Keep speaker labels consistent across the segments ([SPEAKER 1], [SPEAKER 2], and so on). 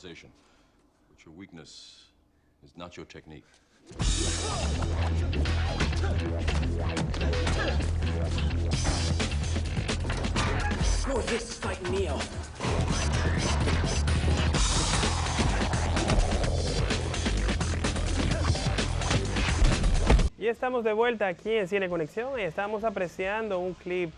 [SPEAKER 1] conversation. But your weakness is not your technique.
[SPEAKER 2] Morpheus is fighting Neo.
[SPEAKER 3] Y estamos de vuelta aquí en Cine Conexión y estamos apreciando un clip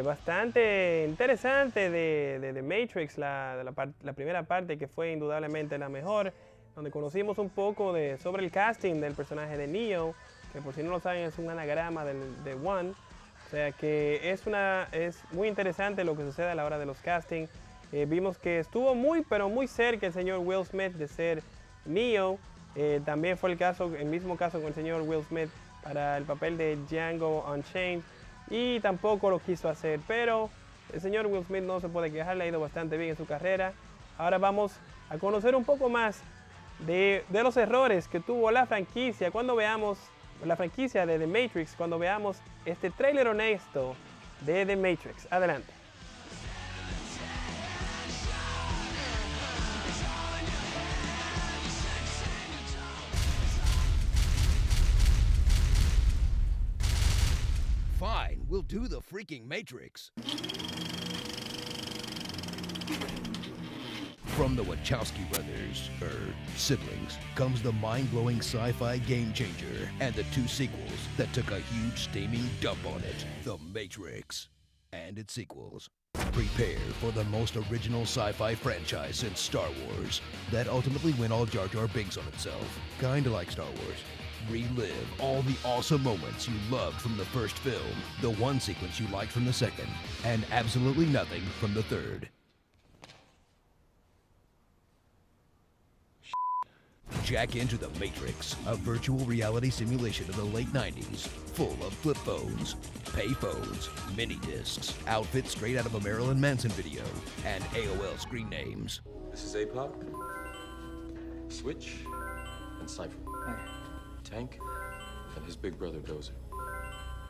[SPEAKER 3] bastante interesante de The Matrix, la primera parte que fue indudablemente la mejor, donde conocimos un poco sobre el casting del personaje de Neo, que por si no lo saben es un anagrama de One. O sea que es muy interesante lo que sucede a la hora de los castings. Vimos que estuvo pero muy cerca el señor Will Smith de ser Neo. También fue el mismo caso con el señor Will Smith para el papel de Django Unchained y tampoco lo quiso hacer, pero el señor Will Smith no se puede quejar, le ha ido bastante bien en su carrera. Ahora vamos a conocer un poco más de los errores que tuvo la franquicia cuando veamos la franquicia de The Matrix, cuando veamos este tráiler honesto de The Matrix. Adelante.
[SPEAKER 4] Fine, we'll do the freaking Matrix. From the Wachowski brothers, siblings, comes the mind-blowing sci-fi game changer and the 2 sequels that took a huge steaming dump on it, The Matrix and its sequels. Prepare for the most original sci-fi franchise since Star Wars that ultimately went all Jar Jar Binks on itself, kinda like Star Wars. Relive all the awesome moments you loved from the first film, the one sequence you liked from the second, and absolutely nothing from the third. Jack into The Matrix, a virtual reality simulation of the late 90s, full of flip phones, pay phones, mini discs, outfits straight out of a Marilyn Manson video, and AOL screen names.
[SPEAKER 1] This is APOC, Switch, and Cypher. Tank, and his big brother Dozer.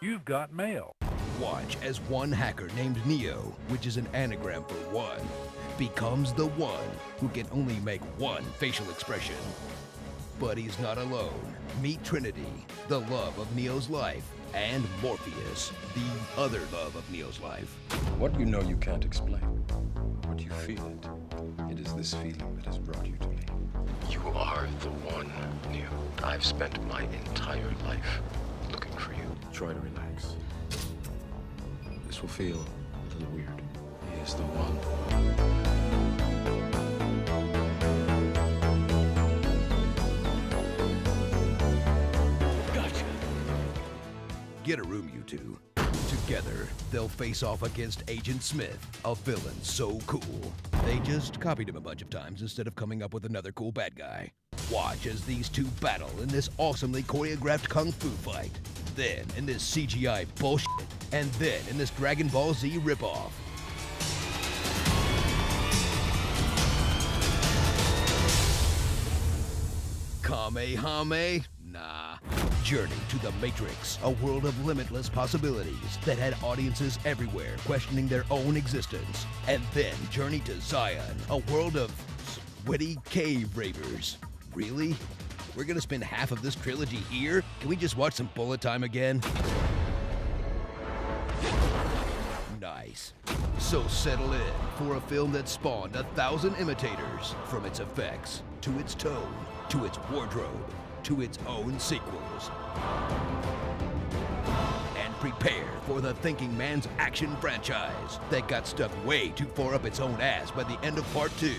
[SPEAKER 5] You've got mail.
[SPEAKER 4] Watch as one hacker named Neo, which is an anagram for one, becomes the one who can only make one facial expression. But he's not alone. Meet Trinity, the love of Neo's life, and Morpheus, the other love of Neo's life.
[SPEAKER 1] What you know you can't explain, but you feel it. It is this feeling that has brought you to me. You are the one, Neo. I've spent my entire life looking for you. Try to relax. This will feel a little weird. He is the one.
[SPEAKER 4] Gotcha. Get a room, you two. Together, they'll face off against Agent Smith, a villain so cool. They just copied him a bunch of times instead of coming up with another cool bad guy. Watch as these two battle in this awesomely choreographed kung fu fight. Then in this CGI bullshit. And then in this Dragon Ball Z ripoff. Kamehame? Nah. Journey to the Matrix, a world of limitless possibilities that had audiences everywhere questioning their own existence. And then Journey to Zion, a world of sweaty cave ravers. Really? We're gonna spend half of this trilogy here? Can we just watch some Bullet Time again? Nice. So settle in for a film that spawned 1,000 imitators, from its effects, to its tone, to its wardrobe, to its own sequels. And prepare for the thinking man's action franchise that got stuck way too far up its own ass by the end of part 2.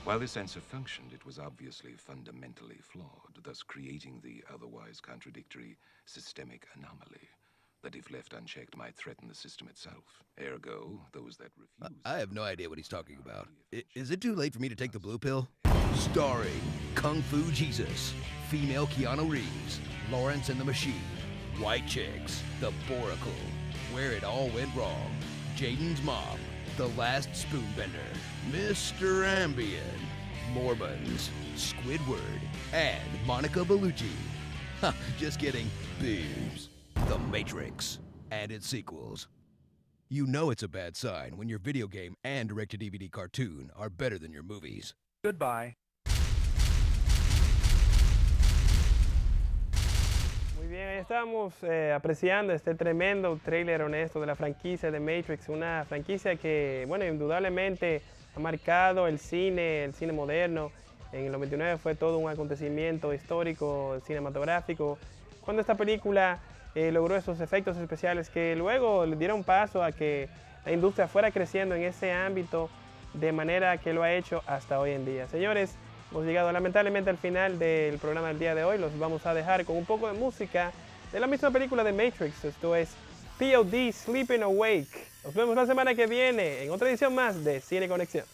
[SPEAKER 6] While this sensor functioned, it was obviously fundamentally flawed, thus creating the otherwise contradictory systemic anomaly that, if left unchecked, might threaten the system itself. Ergo, those that refuse...
[SPEAKER 4] I have no idea what he's talking about. Is it too late for me to take the blue pill? Starring Kung Fu Jesus, female Keanu Reeves, Lawrence and the Machine, White Chicks, The Boracle, Where It All Went Wrong, Jaden's Mom, The Last Spoonbender, Mr. Ambien, Mormons, Squidward, and Monica Bellucci. Ha, just kidding, boobs. The Matrix and its sequels. You know it's a bad sign when your video game and direct-to-DVD cartoon are better than your movies.
[SPEAKER 5] Goodbye.
[SPEAKER 3] Muy bien, ahí estamos apreciando este tremendo tráiler honesto de la franquicia de Matrix, una franquicia que, bueno, indudablemente ha marcado el cine moderno. En el 99 fue todo un acontecimiento histórico cinematográfico, cuando esta película logró esos efectos especiales que luego le dieron paso a que la industria fuera creciendo en ese ámbito de manera que lo ha hecho hasta hoy en día. Señores, hemos llegado lamentablemente al final del programa del día de hoy. Los vamos a dejar con un poco de música de la misma película de Matrix. Esto es POD Sleeping Awake. Nos vemos la semana que viene en otra edición más de Cine Conexión.